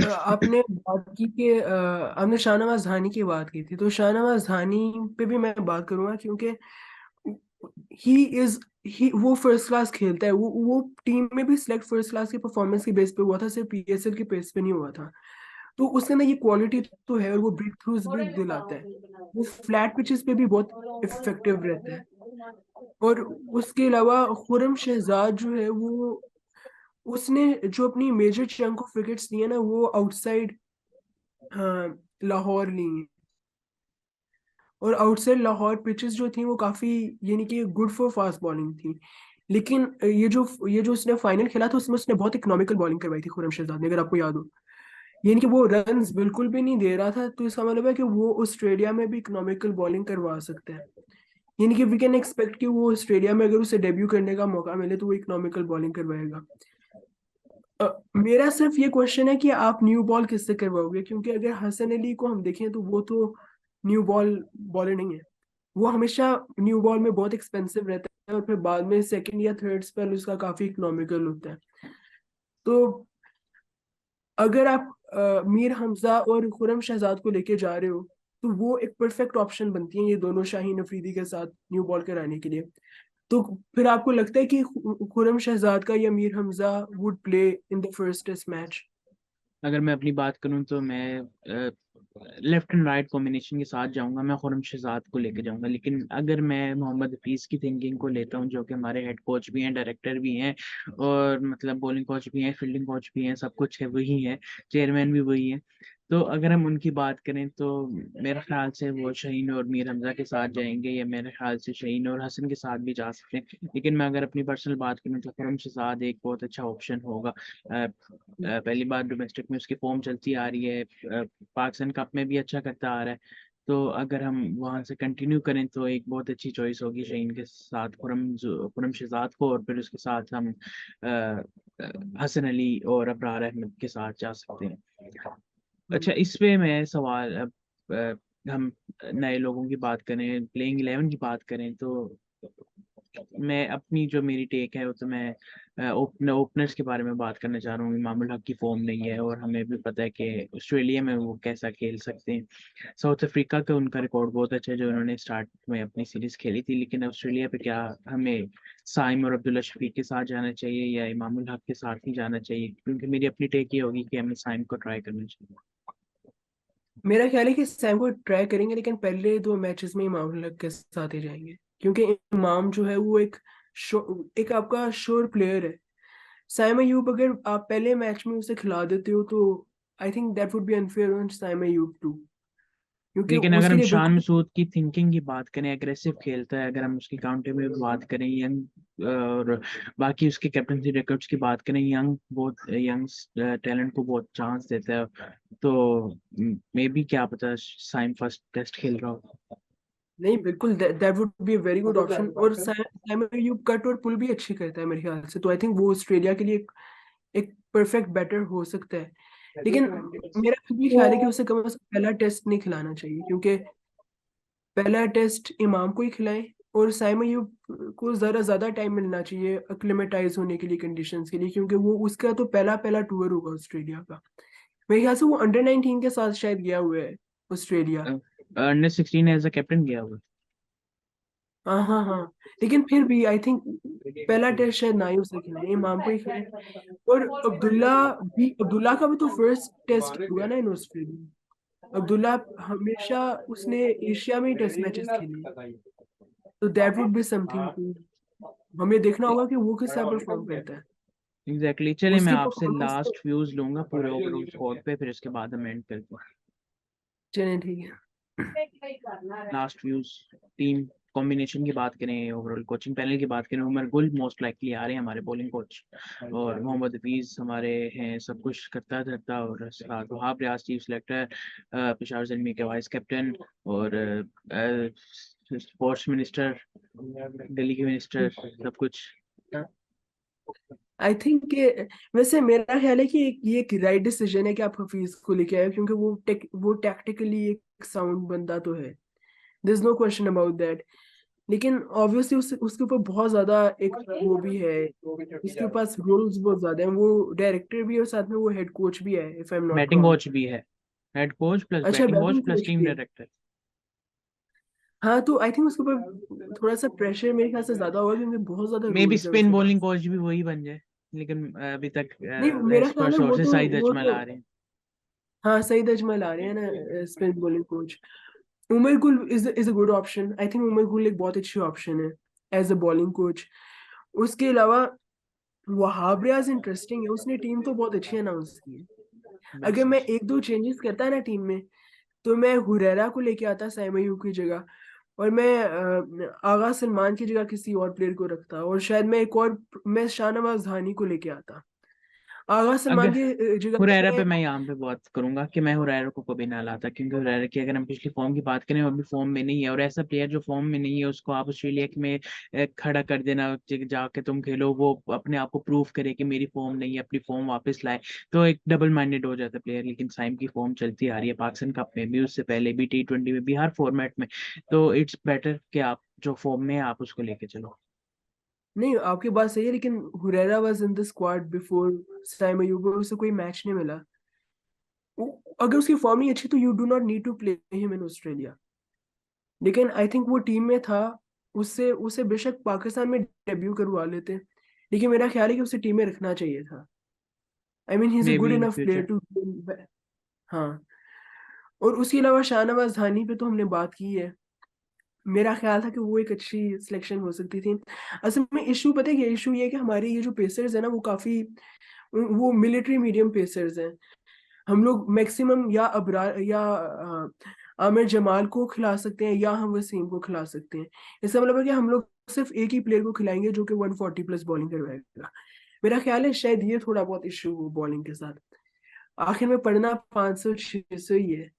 आपने बात की कि आपने शाहनवाज धानी की बात की थी, तो शाहनवाज धानी पे भी मैं बात करूंगा, क्योंकि ही इज ही वो फर्स्ट क्लास खेलता है। वो टीम में भी सिलेक्ट फर्स्ट क्लास की परफॉर्मेंस की बेस पे हुआ था, सिर्फ पीएसएल की बेस पे नहीं हुआ था। तो उसके अंदर ये क्वालिटी तो है, और वो ब्रेक थ्रूज भी दिलाता है। वो फ्लैट पिचेस पे भी बहुत इफेक्टिव रहता है। और उसके अलावा खुरम शहजाद जो है, वो उसने जो अपनी मेजर चंक ऑफ विकेट्स लिए ना, वो आउटसाइड लाहौर ली हैं। और आउटसाइड लाहौर पिचेस जो थी वो काफी, यानी कि गुड फॉर फास्ट बॉलिंग थी। लेकिन ये जो उसने फाइनल खेला था, उसमें उसने बहुत इकोनॉमिकल बॉलिंग करवाई थी खुरम शहजाद ने, अगर आपको याद हो। यानी कि वो रन्स बिल्कुल भी नहीं दे रहा था, तो इसका मतलब है कि वो ऑस्ट्रेलिया में भी इकोनॉमिकल बॉलिंग करवा सकता है। यानी कि वी कैन एक्सपेक्ट कि वो ऑस्ट्रेलिया में अगर उसे डेब्यू करने का मौका मिले तो वो इकोनॉमिकल बॉलिंग करवाएगा। मेरा सिर्फ ये क्वेश्चन है कि आप न्यू बॉल किससे करवाओगे, क्योंकि अगर हसन अली को हम देखें तो वो तो न्यू बॉल बॉलर नहीं है। वो हमेशा न्यू बॉल में बहुत एक्सपेंसिव रहता है, और फिर बाद में सेकंड या थर्ड स्पेल उसका काफी इकोनॉमिकल होता है। तो अगर आप मीर हमजा और खुरम शहजाद को लेके जा रहे हो, तो वो एक परफेक्ट ऑप्शन बनती है ये दोनों शाहीन अफरीदी के साथ न्यू बॉल कराने के लिए। तो फिर आपको लगता है कि खुरम शहजाद का या Mir Hamza would play in the first test match? अगर मैं अपनी बात करूं तो मैं लेफ्ट एंड राइट कॉम्बिनेशन के साथ जाऊंगा। मैं खुरम शहजाद को लेके जाऊंगा, लेकिन अगर मैं मोहम्मद हफीज की थिंकिंग को लेता हूं, जो कि हमारे हेड कोच भी हैं, डायरेक्टर भी हैं, और मतलब बॉलिंग कोच भी हैं, फील्डिंग कोच भी हैं, सब कुछ है वही है, चेयरमैन भी वही है। तो अगर हम उनकी बात करें तो मेरे ख्याल से वो शहीन और मीर हमजा के साथ जाएंगे, या मेरे ख्याल से शहीन और हसन के साथ भी जा सकते हैं। लेकिन मैं अगर अपनी पर्सनल बात करूं तो खुरम शहजाद एक बहुत अच्छा ऑप्शन होगा। पहली बार डोमेस्टिक में उसकी फॉर्म चलती आ रही है, पाकिस्तान कप में भी अच्छा करता आ रहा है। तो अगर हम वहां से कंटिन्यू करें तो एक बहुत अच्छी चॉइस होगी शहीन के साथ खुरम शहजाद को, और फिर उसके साथ हम अ, हसन अली और अबरार अहमद के साथ जा सकते हैं। अच्छा, इस पे मैं सवाल अब हम नए लोगों की बात करें, प्लेइंग 11 की बात करें तो मैं अपनी जो मेरी टेक है वो तो मैं ओपनर्स के बारे में बात करना चाह रहा हूँ। इमामुल हक की फॉर्म नहीं है, और हमें भी पता है कि ऑस्ट्रेलिया में वो कैसा खेल सकते हैं। साउथ अफ्रीका का उनका रिकॉर्ड बहुत अच्छा है, जो उन्होंने स्टार्ट में अपनी सीरीज खेली थी। लेकिन ऑस्ट्रेलिया पे क्या हमें साइम और अब्दुल्ला शफीक के साथ जाना चाहिए या इमामुल हक के साथ ही जाना चाहिए? क्योंकि मेरी अपनी टेक ये होगी कि हमें साइम को ट्राई करना चाहिए। मेरा ख्याल है कि सैम को ट्राई करेंगे, लेकिन पहले दो मैचेस में इमाम उल हक के साथ ही जाएंगे, क्योंकि इमाम जो है वो एक आपका श्योर प्लेयर है। साइम अयूब अगर आप पहले मैच में उसे खिला देते हो, तो I think that would be unfair on Saim Ayub too, क्योंकि लेकिन अगर उसके हम लिए शान बिल्कुल। मसूद की थिंकिंग की बात करें, एग्रेसिव खेलता है, अगर हम उसकी काउंटर में बात करें, यंग और बाकी उसके कैप्टनसी रिकॉर्ड्स की बात करें, यंग बहुत यंग टैलेंट को बहुत चांस देता है। तो मे बी क्या पता साइम फर्स्ट टेस्ट खेल रहा हो। नहीं, बिल्कुल that would be a very good option. और साइम अयूब कट और पुल भी अच्छी करता है मेरे ख्याल से, तो आई थिंक वो ऑस्ट्रेलिया के लिए एक परफेक्ट बैटर हो सकता है। लेकिन मेरा फिर भी ख्याल है कि उसे कम से कम पहला टेस्ट नहीं खिलाना चाहिए, क्योंकि पहला टेस्ट इमाम को ही खिलाएं, और साइम अयूब को जरा ज्यादा टाइम मिलना चाहिए अक्लेमेटाइज होने के लिए कंडीशंस के लिए, क्योंकि वो उसका तो पहला पहला टूर होगा ऑस्ट्रेलिया का। मेरे ख्याल से वो अंडर 19 के साथ शायद गया हुआ है Australia. Under 16 as a captain गया हुआ। हाँ हाँ हाँ। लेकिन फिर भी आई थिंक पहला टेस्ट शायद ना ही उसे खिलाए, इमाम को ही खिलाए। और अब्दुल्ला का भी तो फर्स्ट टेस्ट हुआ ना इन ऑस्ट्रेलिया। अब्दुल्ला हमेशा उसने एशिया में ही टेस्ट मैचेस खेले हैं। तो that would be something too, हमें देखना होगा कि वो किस तरह परफॉर्म करता है। एग्जैक्टली चले मैं उसके आपसे परफॉर्मेंस तो लास्ट व्यूज लूंगा पूरे ओवरऑल स्क्वाड पे, फिर इसके बाद हम एंड करते हैं। चलें, ठीक है। लास्ट व्यूज टीम कॉम्बिनेशन की बात करें, ओवरऑल कोचिंग पैनल की बात करें, उमर गुल मोस्ट लाइकली आ रहे हैं हमारे बॉलिंग कोच, और मोहम्मद हफीज हमारे हैं सब कुछ करता धरता, और साथ वहाब रियाज चीफ सिलेक्टर, पेशावर जलमी के वाइस कैप्टन, और स्पोर्ट्स मिनिस्टर, दिल्ली के मिनिस्टर, सब कुछ। आई थिंक वैसे मेरा ख्याल है कि ये एक राइट डिसीजन है कि आप हफीज को लेके आए, क्योंकि वो टैक्टिकली एक साउंड बंदा तो है, there is no question about that. लेकिन ऑब्वियसली उसके ऊपर बहुत ज्यादा एक वो भी है, उसके पास रोल्स बहुत ज्यादा हैं, वो डायरेक्टर भी है और साथ में वो हेड कोच भी है, if I am not batting wrong. Coach भी है, हेड कोच प्लस अच्छा, batting coach batting plus coach team भी है। डायरेक्टर। हाँ, तो आई थिंक उसके ऊपर थोड़ा सा प्रेशर मेरे ख्याल से ज्यादा होगा, क्योंकि बहुत ज्यादा मे बी रूल्स है स्पिन उसके बॉलिंग पास। कोच भी वही बन जाए, लेकिन अभी तक नहीं, मेरा एज पर ख्याल है सोर्सेज साइद अजमल आ रहे हैं। हाँ, सईद अजमल आ रहे हैं ना spin bowling coach. Umar Gul is a good option, I think Umar Gul एक बहुत अच्छी ऑप्शन है एज अ बॉलिंग कोच। उसके अलावा वहाब रियाज इंटरेस्टिंग है, उसने टीम तो बहुत अच्छी अनाउंस की है। अगर बस मैं एक दो चेंजेस करता है ना टीम में, तो मैं हुरैरा को लेके आता साइम अयूब की जगह, और मैं आगा सलमान की जगह किसी और प्लेयर को रखता, और शायद मैं शाहनवाज धानी को लेके आता आगा सलमान अगर की जगह पे हुरैरा पे मैं। मैं यहाँ पे बात करूंगा कि मैं हुरैरा को कभी ना लाता, क्योंकि हुरैरा की अगर हम पिछली फॉर्म की बात करें वो अभी फॉर्म में नहीं है, और ऐसा प्लेयर जो फॉर्म में नहीं है उसको आप ऑस्ट्रेलिया में खड़ा कर देना, जाके तुम खेलो, वो अपने आप को प्रूव करे कि मेरी फॉर्म नहीं है, अपनी फॉर्म वापस लाए, तो एक डबल माइंडेड हो जाता है प्लेयर। लेकिन साइम की फॉर्म चलती आ रही है पाकिस्तान कप में भी, उससे पहले भी T20 में भी, हर फॉर्मेट में, तो इट्स बेटर कि आप जो फॉर्म में है आप उसको लेके चलो। नहीं, आपकी बात सही है, लेकिन Huraira was in the squad before Saim Ayub, और उसे कोई मैच नहीं मिला। अगर उसकी फॉर्म नहीं अच्छी तो you do not need to play him in Australia, लेकिन आई थिंक वो टीम में था। उससे उसे बेशक पाकिस्तान में डेब्यू करवा लेते, लेकिन मेरा ख्याल है कि उसे टीम में रखना चाहिए था। I mean he is a may good be in enough player future. Too. हाँ, और उसके अलावा शाहनवाज धानी पे तो हमने बात की है। मेरा ख्याल था कि वो एक अच्छी सिलेक्शन हो सकती थी। असल में इशू पता है क्या इशू, ये है कि हमारे ये जो पेसर्स है ना, वो काफी वो मिलिट्री मीडियम पेसर्स हैं। हम लोग मैक्सिमम या अबरार या आमिर जमाल को खिला सकते हैं, या हम वसीम को खिला सकते हैं। इसका मतलब है कि हम लोग सिर्फ एक ही प्लेयर को खिलाएंगे जो कि 140 प्लस बॉलिंग करवाएगा। मेरा ख्याल है शायद ये थोड़ा बहुत इशू हो बॉलिंग के साथ। आखिर में पढ़ना 500 600 ही है,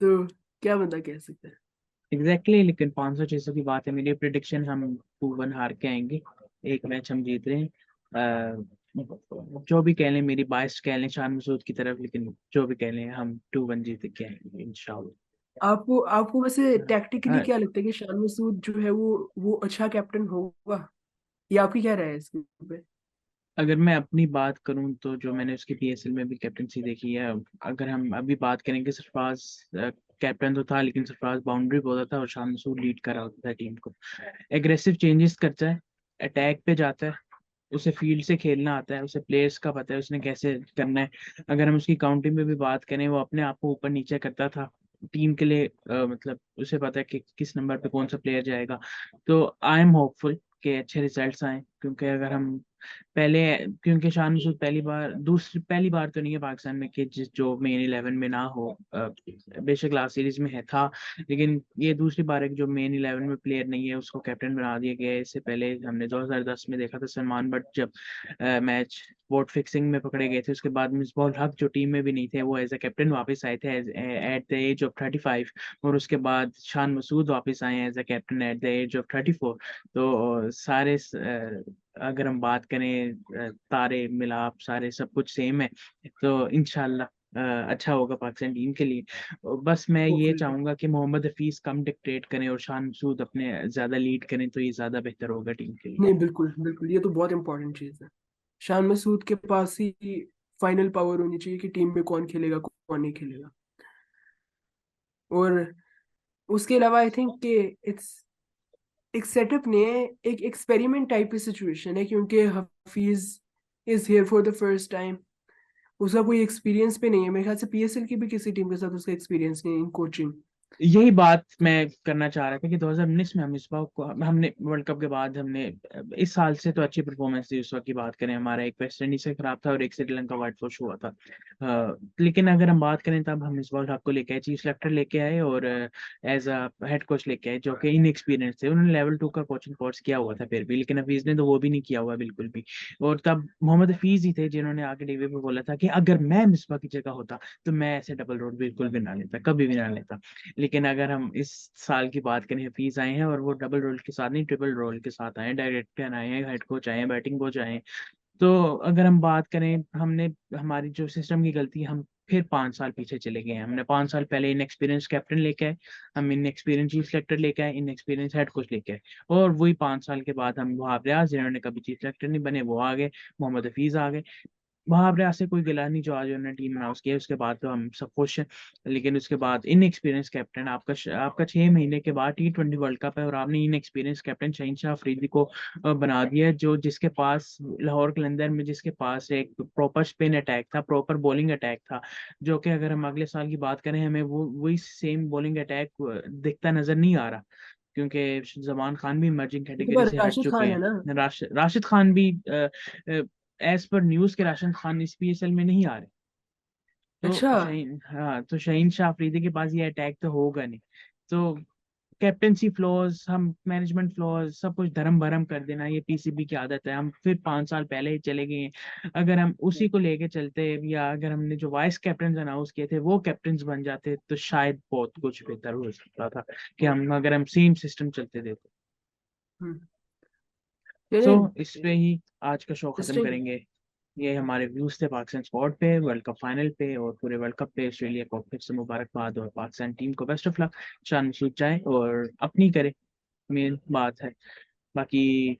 तो क्या बंदा कह सकता है। लेकिन 500-600 की बात है, मेरी प्रिडिक्शन हम 2-1 हार के आएंगे, एक मैच हम जीत रहे हैं। जो भी कह लें, मेरी बाइस कह लें शान मसूद की तरफ, लेकिन जो भी कह लें हम 2-1 जीत के आएंगे इंशाल्लाह। आपको आपको वैसे टैक्टिकली हाँ, क्या लगता है कि शान मसूद जो है वो अच्छा कैप्टन होगा, या आपकी क्या राय है इसके पे? अगर मैं अपनी बात करूं तो जो मैंने उसकी PSL में भी कैप्टनसी देखी है, अगर हम अभी बात करेंगे, सरफराज कैप्टन तो था, लेकिन सरफराज बाउंड्री बोलता था और शान मसूद लीड कर रहा होता था टीम को। एग्रेसिव चेंजेस करता है, अटैक पे जाता है, उसे फील्ड से खेलना आता है, उसे प्लेयर्स का पता है उसने कैसे करना है। अगर हम उसकी काउंटिंग में भी बात करें, वो अपने आप को ऊपर नीचे करता था टीम के लिए, मतलब उसे पता है कि किस नंबर पे कौन सा प्लेयर जाएगा। तो आई एम होपफुल कि अच्छे रिजल्ट्स आए, क्योंकि अगर हम पहले, क्योंकि शान मसूद पहली बार तो नहीं है पाकिस्तान में कि जिस जो मेन 11 में ना हो, बेशक लास्ट सीरीज में है था, लेकिन ये दूसरी बार है कि जो मेन 11 में प्लेयर नहीं है उसको कैप्टन बना दिया गया है। इससे पहले हमने 2010 में देखा था सलमान बट जब मैच स्पॉट फिक्सिंग में पकड़े गए थे, उसके बाद मिसबाह हक जो टीम में भी नहीं थे वो एज ए कैप्टन वापस आए थे एट द एज ऑफ 35, और उसके बाद शान मसूद वापस आए as a captain at the age of 34। तो सारे अगर हम बात करें, तारे मिलाप सारे सब कुछ सेम है, तो इंशाल्लाह अच्छा होगा पाकिस्तान टीम के लिए। बस मैं ये होपफुली। चाहूंगा कि मोहम्मद हफीज कम डिक्टेट करें और शान मसूद अपने ज्यादा लीड करें, तो ये ज्यादा बेहतर होगा टीम के लिए। नहीं, बिल्कुल बिल्कुल, ये तो बहुत इंपॉर्टेंट चीज है। शान मसूद के पास ही फाइनल पावर होनी चाहिए कि टीम में कौन खेलेगा कौन नहीं खेलेगा। और उसके अलावा आई थिंक कि इट्स एक सेटअप नहीं है, एक एक्सपेरिमेंट टाइप की सिचुएशन है, क्योंकि Hafeez is here for the first time. उसका कोई एक्सपीरियंस भी नहीं है, मेरे ख्याल से PSL की भी किसी टीम के साथ उसका एक्सपीरियंस नहीं है इन कोचिंग। यही बात मैं करना चाह रहा था कि 2019 में हम इस बार को हमने वर्ल्ड कप के बाद हमने इस साल से तो अच्छी परफॉर्मेंस थी। उस वक्त की बात करें, हमारा एक वेस्ट इंडीज से खराब था और एक श्रीलंका वाइट वॉश हुआ था। लेकिन अगर हम बात करें तब हम इस वर्ल्ड कप को लेके आए, चीफ सेलेक्टर लेके आए और एज अ हेड कोच लेके आए जो कि इनएक्सपीरियंस थे। उन्होंने लेवल 2 का कोचिंग कोर्स किया हुआ था फिर भी, लेकिन हफीज ने तो वो भी नहीं किया हुआ बिल्कुल भी। और तब मोहम्मद हफीज ही थे जिन्होंने आगे टीवी पे बोला था कि अगर मैं मिसबा की जगह होता तो मैं ऐसे डबल रोड बिल्कुल भी ना लेता, कभी भी ना लेता। लेकिन अगर हम इस साल की बात करें, हफीज आए हैं और वो डबल रोल के साथ नहीं, ट्रिपल रोल के साथ आए हैं। डायरेक्टर आए हैं, हेड कोच आए हैं, बैटिंग कोच आए हैं। तो अगर हम बात करें, हमने हमारी जो सिस्टम की गलती, हम फिर 5 साल पीछे चले गए हैं। हमने 5 साल पहले इनएक्सपीरियंस कैप्टन लेके आए, हम इनएक्सपीरियंस चीफ सेलेक्टर लेके आए, इनएक्सपीरियंस हेड कोच लेके आए। और वही 5 साल के बाद हम वहाब रियाज जिन्होंने कभी चीफ सेलेक्टर नहीं बने वो आ गए, मोहम्मद हफीज आ गए। वहां पर से कोई गिला नहीं जो आज उन्होंने टीम अनाउंस किया, उसके बाद तो हम सब खुश हैं। लेकिन उसके बाद इन एक्सपीरियंस कैप्टन, आपका 6 महीने के बाद T20 वर्ल्ड कप है और आपने in experience captain Shaheen Afridi को बना दिया है, जो जिसके पास लाहौर कलंदर में जिसके पास एक प्रॉपर स्पिन अटैक था, प्रॉपर बॉलिंग अटैक था। जो कि अगर हम अगले साल की बात करें, हमें वो वही सेम बॉलिंग अटैक दिखता नजर नहीं आ रहा, क्योंकि जमान खान भी इमर्जिंग ये कैटेगरी तो से हट राशिद चुके खान है हैं। ना। राशिद खान भी एज पर न्यूज के राशिद खान इस PSL में नहीं आ रहे। अच्छा। तो शाहीन, हाँ, तो शाहीन शाह अफरीदी के पास ये अटैक तो होगा नहीं। तो कैप्टेंसी फ्लॉज, हम मैनेजमेंट फ्लॉज, सब कुछ धर्म भरम कर देना, ये PCB की आदत है। हम फिर 5 साल पहले ही चले गए हैं। अगर हम उसी को लेके चलते, या अगर हमने जो वाइस कैप्टन अनाउंस किए थे वो कैप्टन बन जाते, तो शायद बहुत कुछ बेहतर हो सकता था, कि हम अगर हम सेम सिस्टम चलते देते। हम्म। सो चलिए। इस पे ही आज का शो खत्म इंटरेस्टिंग। करेंगे। ये हमारे व्यूज थे पाकिस्तान स्पॉट पे, वर्ल्ड कप फाइनल पे और पूरे वर्ल्ड कप पे। ऑस्ट्रेलिया को फिर से मुबारकबाद और पाकिस्तान टीम को बेस्ट ऑफ लक। शान सूझ जाए और अपनी करे, मेन बात है। बाकी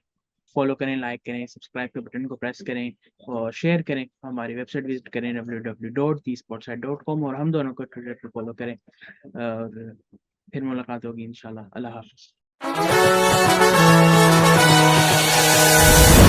फॉलो करें, लाइक करें, सब्सक्राइब के बटन को प्रेस करें और शेयर करें। हमारी वेबसाइट विजिट करें www.thesportsite.com और हम दोनों को ट्विटर पर फॉलो करें। और फिर मुलाकात होगी इंशाल्लाह। अल्लाह हाफिज़।